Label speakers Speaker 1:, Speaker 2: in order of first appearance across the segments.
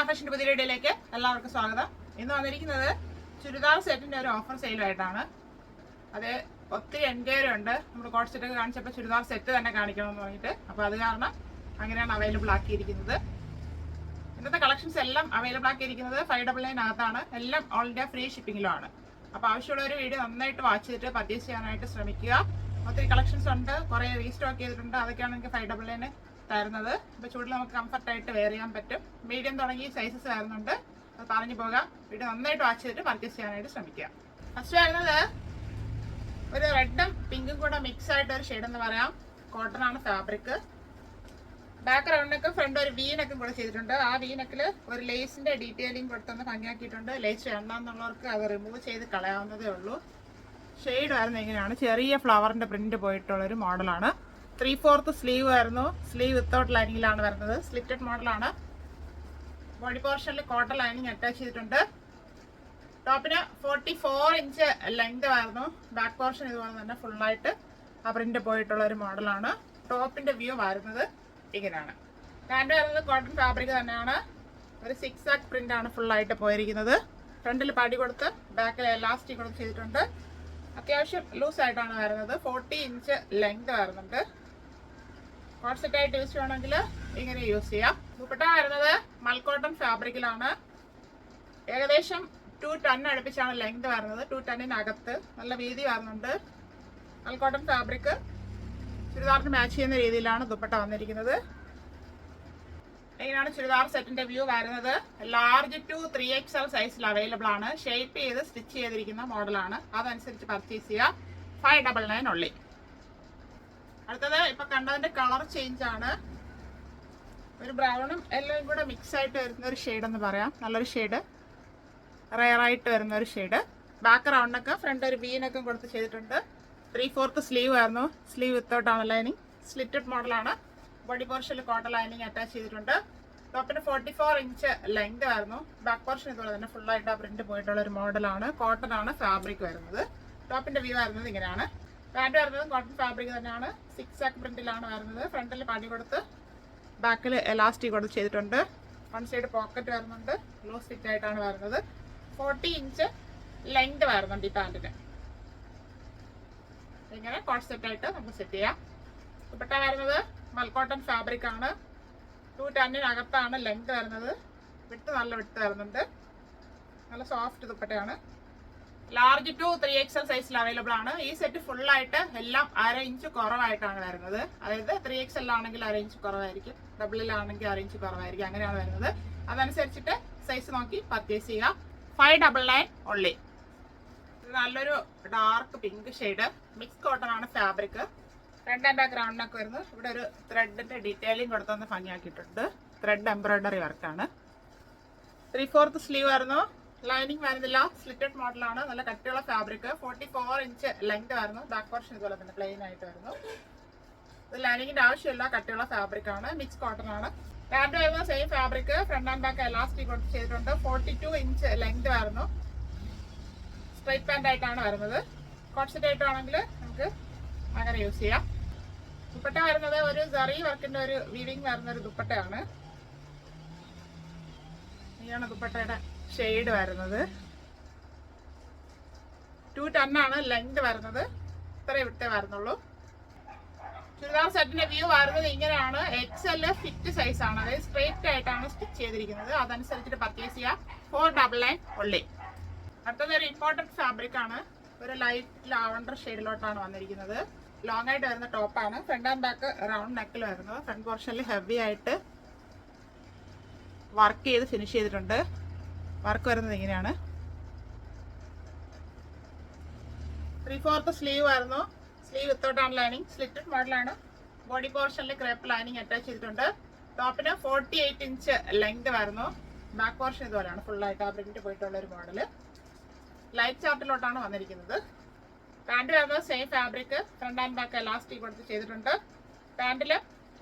Speaker 1: ഫാഷന്റെ പുതിയ വീഡിയോയിലേക്ക് എല്ലാവർക്കും സ്വാഗതം. ഇന്ന് വന്നിരിക്കുന്നത് ചുരിദാർ സെറ്റിന്റെ ഒരു ഓഫർ സെയിലായിട്ടാണ്. അത് ഒത്തിരി എൻക്വയറി ഉണ്ട്. നമ്മൾ കോട്ട് സെറ്റ് ഒക്കെ കാണിച്ചപ്പോൾ ചുരിദാർ സെറ്റ് തന്നെ കാണിക്കണമെന്ന് പറഞ്ഞിട്ട്, അപ്പോൾ അത് കാരണം അങ്ങനെയാണ് അവൈലബിൾ ആക്കിയിരിക്കുന്നത്. ഇന്നത്തെ കളക്ഷൻസ് എല്ലാം അവൈലബിൾ ആക്കിയിരിക്കുന്നത് 599 അകത്താണ്. എല്ലാം ഓൾ ഇന്ത്യ ഫ്രീ ഷിപ്പിംഗിലുമാണ്. അപ്പോൾ ആവശ്യമുള്ള ഒരു വീഡിയോ നന്നായിട്ട് വാച്ച് ചെയ്തിട്ട് പർച്ചേസ് ചെയ്യാനായിട്ട് ശ്രമിക്കുക. ഒത്തിരി കളക്ഷൻസ് ഉണ്ട്, കുറേ റീസ്റ്റോക്ക് ചെയ്തിട്ടുണ്ട്. അതൊക്കെയാണ് നിങ്ങൾക്ക് 599 തരുന്നത്. ഇപ്പോൾ ചൂടിൽ നമുക്ക് കംഫർട്ടായിട്ട് വെയർ ചെയ്യാൻ പറ്റും. മീഡിയം തുടങ്ങി സൈസസ് വരുന്നുണ്ട്. അത് പറഞ്ഞു പോകാം. വീഡിയോ നന്നായിട്ട് വാച്ച് ചെയ്തിട്ട് പർച്ചേസ് ചെയ്യാനായിട്ട് ശ്രമിക്കുക. ഫസ്റ്റ് വരുന്നത് ഒരു റെഡും പിങ്കും കൂടെ മിക്സ് ആയിട്ട് ഒരു ഷെയ്ഡ് എന്ന് പറയാം. കോട്ടൺ ആണ് ഫാബ്രിക്. ബാക്ക് റൗണ്ടൊക്കെ ഫ്രണ്ട് ഒരു വീനൊക്കെ കൂടെ ചെയ്തിട്ടുണ്ട്. ആ വീനക്കിൽ ഒരു ലേസിന്റെ ഡീറ്റെയിലിംഗ് കൊടുത്തൊന്ന് ഭംഗിയാക്കിയിട്ടുണ്ട്. ലേസ് വേണ്ടെന്നുള്ളവർക്ക് അത് റിമൂവ് ചെയ്ത് കളയാവുന്നതേ ഉള്ളൂ. ഷെയ്ഡ് വരുന്നത് ഇങ്ങനെയാണ്. ചെറിയ ഫ്ലവറിന്റെ പ്രിന്റ് പോയിട്ടുള്ളൊരു മോഡലാണ്. 3/4 സ്ലീവ് ആയിരുന്നു. സ്ലീവ് വിത്തൗട്ട് ലൈനിങ്ങിലാണ് വരുന്നത്. സ്ലിറ്റഡ് മോഡലാണ്. ബോഡി പോർഷനിൽ കോട്ടൺ ലൈനിങ് അറ്റാച്ച് ചെയ്തിട്ടുണ്ട്. ടോപ്പിന് 44 ഇഞ്ച് ലെങ്ത് ആയിരുന്നു. ബാക്ക് പോർഷൻ ഇതുപോലെ തന്നെ ഫുള്ളായിട്ട് ആ പ്രിന്റ് പോയിട്ടുള്ള ഒരു മോഡലാണ്. ടോപ്പിന്റെ വ്യൂ വരുന്നത് ഇങ്ങനെയാണ്. പാൻറ് വരുന്നത് കോട്ടൺ ഫാബ്രിക് തന്നെയാണ്. ഒരു 6 ആക്ക് പ്രിന്റ് ആണ് ഫുള്ളായിട്ട് പോയിരിക്കുന്നത്. ഫ്രണ്ടിൽ പടി കൊടുത്ത് ബാക്കിൽ എലാസ്റ്റിക് കൊടുത്ത് ചെയ്തിട്ടുണ്ട്. അത്യാവശ്യം ലൂസ് ആയിട്ടാണ് വരുന്നത്. 40 ഇഞ്ച് ലെങ്ത് വരുന്നുണ്ട്. കോട്ട് സെറ്റ് ആയിട്ട് യൂസ് ചെയ്യണമെങ്കിൽ ഇങ്ങനെ യൂസ് ചെയ്യാം. ദുപ്പട്ട വരുന്നത് മൽക്കോട്ടൺ ഫാബ്രിക്കിലാണ്. ഏകദേശം 210 അടുപ്പിച്ചാണ് ലെങ്ത് വരുന്നത്. 210-നകത്ത് നല്ല വീതി വരുന്നുണ്ട്. മൽക്കോട്ടൺ ഫാബ്രിക് ചുരിദാറിന് മാച്ച് ചെയ്യുന്ന രീതിയിലാണ് ദുപ്പട്ട വന്നിരിക്കുന്നത്. ഇങ്ങനെയാണ് ചുരിദാർ സെറ്റിന്റെ വ്യൂ വരുന്നത്. ലാർജ് ടു 3XL സൈസിൽ അവൈലബിൾ ആണ്. ഷേപ്പ് ചെയ്ത് സ്റ്റിച്ച് ചെയ്തിരിക്കുന്ന മോഡലാണ്. അതനുസരിച്ച് പർച്ചേസ് ചെയ്യുക. 599 ഉള്ളി. അടുത്തത് ഇപ്പൊ കണ്ടതിന്റെ കളർ ചേഞ്ച് ആണ്. ഒരു ബ്രൗണും എല്ലാം കൂടെ മിക്സ് ആയിട്ട് വരുന്ന ഒരു ഷെയ്ഡ് എന്ന് പറയാം. നല്ലൊരു ഷെയ്ഡ്, റെയർ ആയിട്ട് വരുന്ന ഒരു ഷെയ്ഡ്. ബാക്ക് റൗണ്ടൊക്കെ ഫ്രണ്ട് ഒരു വീനൊക്കെ കൊടുത്ത് ചെയ്തിട്ടുണ്ട്. 3/4 സ്ലീവ് ആയിരുന്നു. സ്ലീവ് വിത്തൗട്ട് ആണ് ലൈനിങ്. സ്ലിറ്റഡ് മോഡലാണ്. ബോഡി പോർഷനിൽ കോട്ടൺ ലൈനിങ് അറ്റാച്ച് ചെയ്തിട്ടുണ്ട്. ടോപ്പിന് 44 ഇഞ്ച് ലെങ്ത് ആയിരുന്നു. ബാക്ക് പോർഷൻ ഇതുപോലെ തന്നെ ഫുള്ളായിട്ട് ആ പ്രിന്റ് പോയിട്ടുള്ള ഒരു മോഡലാണ്. കോട്ടൺ ആണ് ഫാബ്രിക് വരുന്നത്. ടോപ്പിന്റെ വ്യൂ വരുന്നത് ഇങ്ങനെയാണ്. പാൻറ് വരുന്നത് കോട്ടൺ ഫാബ്രിക് തന്നെയാണ്. 6 ആക്ക് പ്രിന്റിലാണ് വരുന്നത്. ഫ്രണ്ടിൽ പടി കൊടുത്ത് ബാക്കിൽ എലാസ്റ്റിക് കൊടുത്ത് ചെയ്തിട്ടുണ്ട്. വൺ സൈഡ് പോക്കറ്റ് വരുന്നുണ്ട്. ലൂസ് ഫിറ്റ് ആയിട്ടാണ് വരുന്നത്. 40 ഇഞ്ച് ലെങ്ത് വരുന്നുണ്ട് ഈ പാൻറ്റിന്. ഇങ്ങനെ കോട്ട് സെറ്റ് ആയിട്ട് നമുക്ക് സെറ്റ് ചെയ്യാം. ദുപ്പട്ട വരുന്നത് മൽക്കോട്ടൺ ഫാബ്രിക് ആണ്. 210-നകത്താണ് ലെങ്ത് വരുന്നത്. വിട്ട് നല്ല വിട്ട് വരുന്നുണ്ട്. നല്ല സോഫ്റ്റ് ദുപ്പട്ടയാണ്. ലാർജ് ടു 3XL സൈസിൽ അവൈലബിൾ ആണ്. ഈ സെറ്റ് ഫുള്ളായിട്ട് എല്ലാം 1/2 ഇഞ്ച് കുറവായിട്ടാണ് വരുന്നത്. അതായത് 3XL ആണെങ്കിൽ 1/2 ഇഞ്ച് കുറവായിരിക്കും, ഡബിളിലാണെങ്കിൽ 1/2 ഇഞ്ച് കുറവായിരിക്കും. അങ്ങനെയാണ് വരുന്നത്. അതനുസരിച്ചിട്ട് സൈസ് നോക്കി പർച്ചേസ് ചെയ്യുക. 599 ഉള്ളി. നല്ലൊരു dark pink shade. Mix cotton ആണ് ഫാബ്രിക്. ഫ്രണ്ട് ആൻഡ് ബാക്ക് റൗണ്ടിനൊക്കെ വരുന്നു. ഇവിടെ ഒരു ത്രെഡിന്റെ ഡീറ്റെയിലിംഗ് കൊടുത്തൊന്ന് ഭംഗിയാക്കിയിട്ടുണ്ട്. ത്രെഡ് എംബ്രോയിഡറി വർക്കാണ്. 3/4 സ്ലീവ് ആയിരുന്നു. ലൈനിങ് വരുന്നില്ല. സ്ലിറ്റഡ് മോഡലാണ്. നല്ല കട്ടിയുള്ള ഫാബ്രിക്. 44 ഇഞ്ച് ലെങ്ത് വരുന്നു. ബാക്ക് പോർഷൻ ഇതുപോലെ തന്നെ പ്ലെയിൻ ആയിട്ട് വരുന്നു. ഇത് ലൈനിങ്ങിന്റെ ആവശ്യമില്ല, കട്ടിയുള്ള ഫാബ്രിക് ആണ്. മിക്സ് കോട്ടൺ ആണ്. പാൻറ് വരുന്ന same fabric. Front and back elastic കൊടുത്ത് ചെയ്തിട്ടുണ്ട്. 42 ഇഞ്ച് ലെങ്ത് വരുന്നു. സ്ട്രൈറ്റ് പാൻറ് ആയിട്ടാണ് വരുന്നത്. കോട്ട് സെറ്റ് ആയിട്ടാണെങ്കിൽ നമുക്ക് അങ്ങനെ യൂസ് ചെയ്യാം. ദുപ്പട്ട വരുന്നത് ഒരു സറി വർക്കിന്റെ ഒരു വീവിങ് വരുന്ന ഒരു ദുപ്പട്ടയാണ്. ഇതാണ് ദുപ്പട്ടയുടെ ഷെയ്ഡ് വരുന്നത്. 210 ആണ് ലെങ്ത് വരുന്നത്. ഇത്രേ വിട്ടേ വരുന്നുള്ളൂ. ചുരിദാർ സെറ്റിന്റെ വ്യൂ വരുന്നത് ഇങ്ങനെയാണ്. XL ഫിറ്റ് സൈസ് ആണ്. അതായത് സ്ട്രെയിറ്റ് ആയിട്ടാണ് സ്റ്റിച്ച് ചെയ്തിരിക്കുന്നത്. അതനുസരിച്ചിട്ട് പർച്ചേസ് ചെയ്യാം. 499 ഉള്ളി. അടുത്തത് ഒരു ഇമ്പോർട്ടന്റ് ഫാബ്രിക് ആണ്. ഒരു ലൈറ്റ് ലാവണ്ടർ ഷെയ്ഡിലോട്ടാണ് വന്നിരിക്കുന്നത്. ലോങ് ആയിട്ട് വരുന്ന ടോപ്പാണ്. ഫ്രണ്ട് ആൻഡ് ബാക്ക് റൗണ്ട് നെക്കിൽ വരുന്നത്. ഫ്രണ്ട് പോർഷനിൽ ഹെവി ആയിട്ട് വർക്ക് ചെയ്ത് ഫിനിഷ് ചെയ്തിട്ടുണ്ട്. വർക്ക് വരുന്നത് ഇങ്ങനെയാണ്. 3/4 സ്ലീവ് ആയിരുന്നു. സ്ലീവ് വിത്തൗട്ട് ആണ് ലൈനിങ്. സ്ലിറ്റഡ് മോഡലാണ്. ബോഡി പോർഷനിൽ ക്രേപ്പ് ലൈനിങ് അറ്റാച്ച് ചെയ്തിട്ടുണ്ട്. ടോപ്പിന് 48 ഇഞ്ച് ലെങ്ത് വരുന്നു. ബാക്ക് പോർഷൻ ഇതുപോലെയാണ് ഫുള്ളായിട്ട് ആ പ്രിന്റ് പോയിട്ടുള്ള ഒരു മോഡല്. ലൈറ്റ് ചാർട്ടിലോട്ടാണ് വന്നിരിക്കുന്നത്. പാൻറ് വരുന്നത് same fabric. Front and back elastic കൊടുത്ത് ചെയ്തിട്ടുണ്ട്. പാൻറിൽ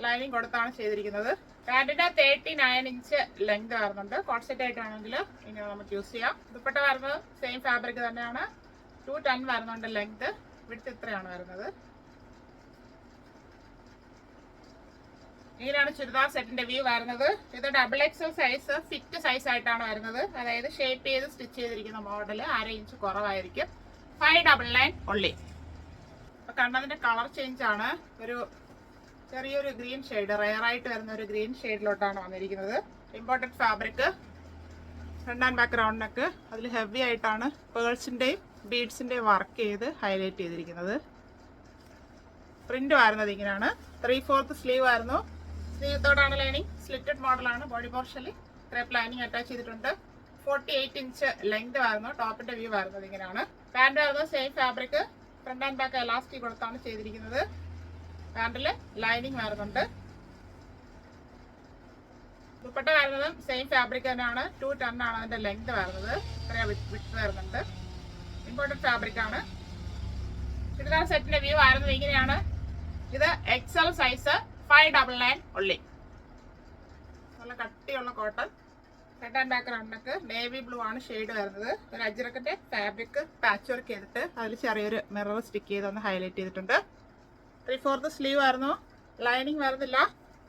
Speaker 1: ലൈനിങ് കൊടുത്താണ് ചെയ്തിരിക്കുന്നത്. പാൻറിന് 39 ഇഞ്ച് ലെങ്ത് വരുന്നുണ്ട്. കോട്ട് സെറ്റ് ആയിട്ടാണെങ്കിൽ ഇങ്ങനെ നമുക്ക് യൂസ് ചെയ്യാം. ദുപ്പട്ട വരുന്നത് സെയിം ഫാബ്രിക് തന്നെയാണ്. 210 വരുന്നുണ്ട് ലെങ്ത്. വിഡ്ത്ത് ഇത്രയാണ് വരുന്നത്. ഇങ്ങനെയാണ് ചുരിദാർ സെറ്റിന്റെ വ്യൂ വരുന്നത്. ഇത് XXL സൈസ് ഫിറ്റ് സൈസ് ആയിട്ടാണ് വരുന്നത്. അതായത് ഷേപ്പ് ചെയ്ത് സ്റ്റിച്ച് ചെയ്തിരിക്കുന്ന മോഡൽ 1/2 ഇഞ്ച് കുറവായിരിക്കും. 599 only. കണ്ടതിന്റെ കളർ ചേഞ്ച് ആണ്. ഒരു ചെറിയൊരു ഗ്രീൻ ഷെയ്ഡ്, റെയർ ആയിട്ട് വരുന്ന ഒരു ഗ്രീൻ ഷെയ്ഡിലോട്ടാണ് വന്നിരിക്കുന്നത്. Imported fabric, front and back round neck. അതിൽ ഹെവി ആയിട്ടാണ് പേൾസിന്റെയും ബീഡ്സിന്റെയും വർക്ക് ചെയ്ത് ഹൈലൈറ്റ് ചെയ്തിരിക്കുന്നത്. പ്രിന്റ് വരുന്നത് ഇങ്ങനെയാണ്. 3/4 സ്ലീവ് ആയിരുന്നു. സ്ലീവത്തോടാണ് ലൈനിങ്. സ്ലിറ്റഡ് മോഡലാണ്. ബോഡി പോർഷനിൽ ക്രേപ്പ് ലൈനിങ് അറ്റാച്ച് ചെയ്തിട്ടുണ്ട്. 48 ഇഞ്ച് ലെങ്ത് വരുന്നു. ടോപ്പിന്റെ വ്യൂ വരുന്നത് ഇങ്ങനെയാണ്. പാന്റ് വരുന്നത് same fabric, front and back elastic കൊടുത്താണ് ചെയ്തിരിക്കുന്നത്. പാന്റില് ലൈനിങ് വരുന്നുണ്ട്. ദുപ്പട്ട വരുന്നതും സെയിം ഫാബ്രിക് തന്നെയാണ്. 210 ആണ് അതിന്റെ ലെങ്ത് വരുന്നത്. ഇത്രയും വിട്ട് വരുന്നുണ്ട്. ഇമ്പോർട്ടഡ് ഫാബ്രിക് ആണ്. ചുരിദാർ സെറ്റിന്റെ വ്യൂ വരുന്നത് ഇങ്ങനെയാണ്. ഇത് XL സൈസ് 599 only. നല്ല കട്ടിയുള്ള കോട്ടൺ. ഫ്രണ്ട് ആൻഡ് ബാക്ക് റൗണ്ടൊക്കെ നേവി ബ്ലൂ ആണ് ഷെയ്ഡ് വരുന്നത്. ഒരു അജ്രക്കിന്റെ ഫാബ്രിക് പാച്ച് വർക്ക് ചെയ്തിട്ട് അതിൽ ചെറിയൊരു മിറർ സ്റ്റിക്ക് ചെയ്ത് ഒന്ന് ഹൈലൈറ്റ് ചെയ്തിട്ടുണ്ട്. 3/4 സ്ലീവ് ആയിരുന്നു. ലൈനിങ് വരുന്നില്ല.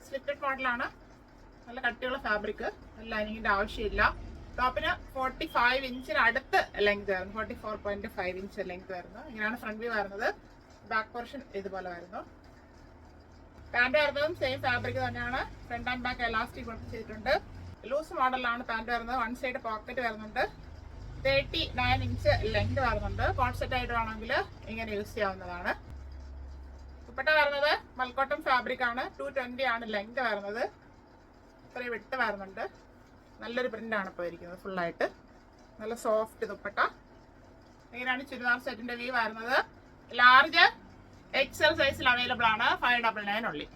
Speaker 1: സ്ലിറ്റഡ് മോഡലാണ്. നല്ല കട്ടിയുള്ള ഫാബ്രിക്. ലൈനിങ്ങിന്റെ ആവശ്യമില്ല. ടോപ്പിന് 45 ഇഞ്ചിന് അടുത്ത് ലെങ്ത് വരുന്നു. 44.5 ഇഞ്ച് ലെങ്ത് വരുന്നു. ഇങ്ങനെയാണ് ഫ്രണ്ട് വ്യൂ വരുന്നത്. ബാക്ക് പോർഷൻ ഇതുപോലെ വരുന്നു. പാന്റ് വരുന്നതും സെയിം ഫാബ്രിക് തന്നെയാണ്. Front and back elastic work ചെയ്തിട്ടുണ്ട്. ലൂസ് മോഡലാണ് പാന്റ് വരുന്നത്. വൺ സൈഡ് പോക്കറ്റ് വരുന്നുണ്ട്. 39 ഇഞ്ച് ലെങ്ത് വരുന്നുണ്ട്. കോട്ട് സെറ്റ് ആയിട്ട് വേണമെങ്കിൽ ഇങ്ങനെ യൂസ് ചെയ്യാവുന്നതാണ്. ദുപ്പട്ട വരുന്നത് മൽക്കോട്ടൺ ഫാബ്രിക് ആണ്. 220 ആണ് ലെങ്ത് വരുന്നത്. ഇത്രയും വിട്ട് വരുന്നുണ്ട്. നല്ലൊരു പ്രിന്റ് ആണ് ഇപ്പോൾ ഇരിക്കുന്നത്. ഫുള്ളായിട്ട് നല്ല സോഫ്റ്റ് ദുപ്പട്ട. ഇങ്ങനെയാണ് ചുരിദാർ സെറ്റിന്റെ വ്യൂ വരുന്നത്. ലാർജ് XL സൈസിൽ അവൈലബിൾ ആണ്. 599 only.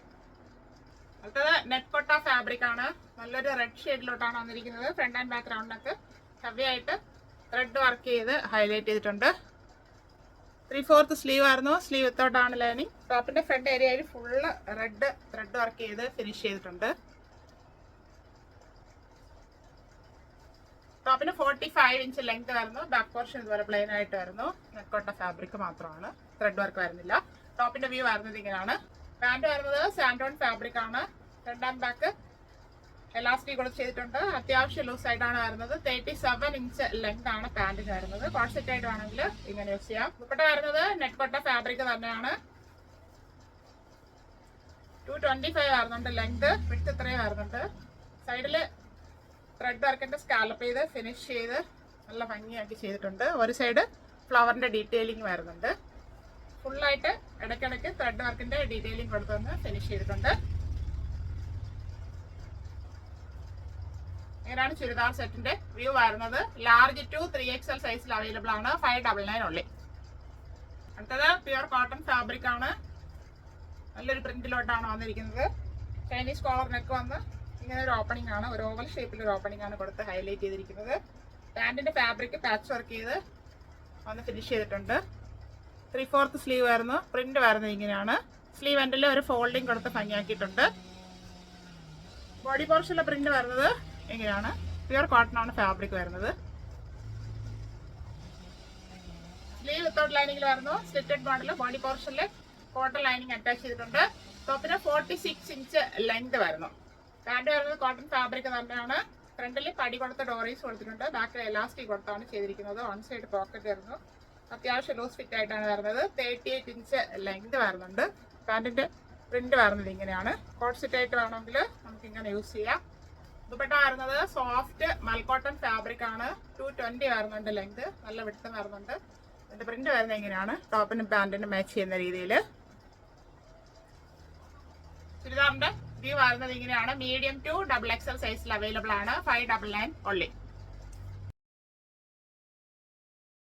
Speaker 1: അടുത്തത് നെറ്റ്കൊട്ട ഫാബ്രിക് ആണ്. നല്ലൊരു റെഡ് ഷെയ്ഡിലോട്ടാണ് വന്നിരിക്കുന്നത്. ഫ്രണ്ട് ആൻഡ് ബാക്ക് റൗണ്ടൊക്കെ ഹെവി ആയിട്ട് ത്രെഡ് വർക്ക് ചെയ്ത് ഹൈലൈറ്റ് ചെയ്തിട്ടുണ്ട്. 3/4 സ്ലീവ് ആയിരുന്നു. സ്ലീവ് വിത്തോട്ടാണ് ലൈനിങ്. ടോപ്പിന്റെ ഫ്രണ്ട് ഏരിയയിൽ ഫുള്ള് റെഡ് ത്രെഡ് വർക്ക് ചെയ്ത് ഫിനിഷ് ചെയ്തിട്ടുണ്ട്. ടോപ്പിന് 45 ഇഞ്ച് ലെങ്ത് വരുന്നു. ബാക്ക് പോർഷൻ ഇതുപോലെ പ്ലെയിൻ ആയിട്ട് വരുന്നു. നെറ്റ്കൊട്ട ഫാബ്രിക് മാത്രമാണ്. ത്രെഡ് വർക്ക് വരുന്നില്ല. ടോപ്പിന്റെ വ്യൂ വരുന്നത് ഇങ്ങനെയാണ്. പാന്റ് വരുന്നത് സാൻഡോൺ ഫാബ്രിക് ആണ്. ഫ്രണ്ട് ആൻഡ് ബാക്ക് എലാസ്റ്റിക് കൂടെ ചെയ്തിട്ടുണ്ട്. അത്യാവശ്യം ലൂസ് ആയിട്ടാണ് വരുന്നത്. 37 ഇഞ്ച് ലെങ്ത് ആണ് പാന്റിന് വരുന്നത്. കോട്ട് സെറ്റ് ആയിട്ട് വേണമെങ്കിൽ ഇങ്ങനെ യൂസ് ചെയ്യാം. ദുപ്പട്ട വരുന്നത് നെറ്റ്കൊട്ട ഫാബ്രിക് തന്നെയാണ്. 225 വരുന്നുണ്ട് ലെങ്ത്. വിഡ്ത്ത് ഇത്രയും വരുന്നുണ്ട്. സൈഡില് ത്രെഡ് വർക്കിന്റെ സ്കാലപ്പ് ചെയ്ത് ഫിനിഷ് ചെയ്ത് നല്ല ഭംഗിയാക്കി ചെയ്തിട്ടുണ്ട്. ഒരു സൈഡ് ഫ്ലവറിന്റെ ഡീറ്റെയിലിംഗ് വരുന്നുണ്ട്. ഫുള്ളായിട്ട് ഇടയ്ക്കിടയ്ക്ക് ത്രെഡ് വർക്കിന്റെ ഡീറ്റെയിലിംഗ് കൊടുത്തൊന്ന് ഫിനിഷ് ചെയ്തിട്ടുണ്ട്. ഇങ്ങനെയാണ് ചുരിദാർ സെറ്റിന്റെ വ്യൂ വരുന്നത്. ലാർജ് ടു 3XL സൈസിൽ അവൈലബിൾ ആണ്. 599 only. അടുത്തത് പ്യുർ കോട്ടൺ ഫാബ്രിക് ആണ്. നല്ലൊരു പ്രിന്റിലോട്ടാണ് വന്നിരിക്കുന്നത്. ചൈനീസ് കോളർ നെക്ക് വന്ന് ഇങ്ങനെ ഒരു ഓപ്പണിംഗ് ആണ്. ഒരു ഓവൽ ഷേപ്പിൽ ഒരു ഓപ്പണിംഗ് ആണ് കൊടുത്ത് ഹൈലൈറ്റ് ചെയ്തിരിക്കുന്നത്. പാന്റിന്റെ ഫാബ്രിക് പാച്ച് വർക്ക് ചെയ്ത് ഒന്ന് ഫിനിഷ് ചെയ്തിട്ടുണ്ട്. 3/4 സ്ലീവ് ആയിരുന്നു. പ്രിന്റ് വരുന്നത് ഇങ്ങനെയാണ്. സ്ലീവ് എൻഡിൽ ഒരു ഫോൾഡിങ് കൊടുത്ത് ഭംഗിയാക്കിയിട്ടുണ്ട്. ബോഡി പോർഷനിലെ പ്രിന്റ് വരുന്നത് ഇങ്ങനെയാണ്. പ്യുർ കോട്ടൺ ആണ് ഫാബ്രിക് വരുന്നത്. സ്ലീവ് വിത്തൗട്ട് ലൈനിങ്ങിൽ വരുന്നു. Slitted model. ബോഡി പോർഷനിൽ കോട്ടൺ ലൈനിങ് അറ്റാച്ച് ചെയ്തിട്ടുണ്ട്. ടോപ്പിന് 46 ഇഞ്ച് ലെങ്ത് വരുന്നു. പാന്റ് വരുന്നത് കോട്ടൺ ഫാബ്രിക് തന്നെയാണ്. ഫ്രണ്ടിൽ പടി കൊടുത്ത ഡോറീസ് കൊടുത്തിട്ടുണ്ട്. ബാക്കിൽ എലാസ്റ്റിക് കൊടുത്താണ് ചെയ്തിരിക്കുന്നത്. വൺ സൈഡ് പോക്കറ്റ് വരുന്നു. അത്യാവശ്യം ലൂസ് ഫിറ്റ് ആയിട്ടാണ് വരുന്നത്. 38 ഇഞ്ച് ലെങ്ത് വരുന്നുണ്ട്. പാന്റിന്റെ പ്രിന്റ് വരുന്നത് ഇങ്ങനെയാണ്. കോട്ട് സെറ്റ് ആയിട്ട് വേണമെങ്കിൽ നമുക്ക് ഇങ്ങനെ യൂസ് ചെയ്യാം. ദുപ്പട്ട വരുന്നത് സോഫ്റ്റ് മൽക്കോട്ടൺ ഫാബ്രിക് ആണ്. 220 വരുന്നുണ്ട് ലെങ്ത്. നല്ല വിട്ടും വരുന്നുണ്ട്. ഇതിന്റെ പ്രിന്റ് വരുന്നത് ഇങ്ങനെയാണ്. ടോപ്പിനും പാന്റിനും മാച്ച് ചെയ്യുന്ന രീതിയിൽ. ചുരിദാറിന്റെ വ്യൂ വരുന്നത് ഇങ്ങനെയാണ്. മീഡിയം ടു XXL സൈസിൽ അവൈലബിൾ ആണ്. 599 only.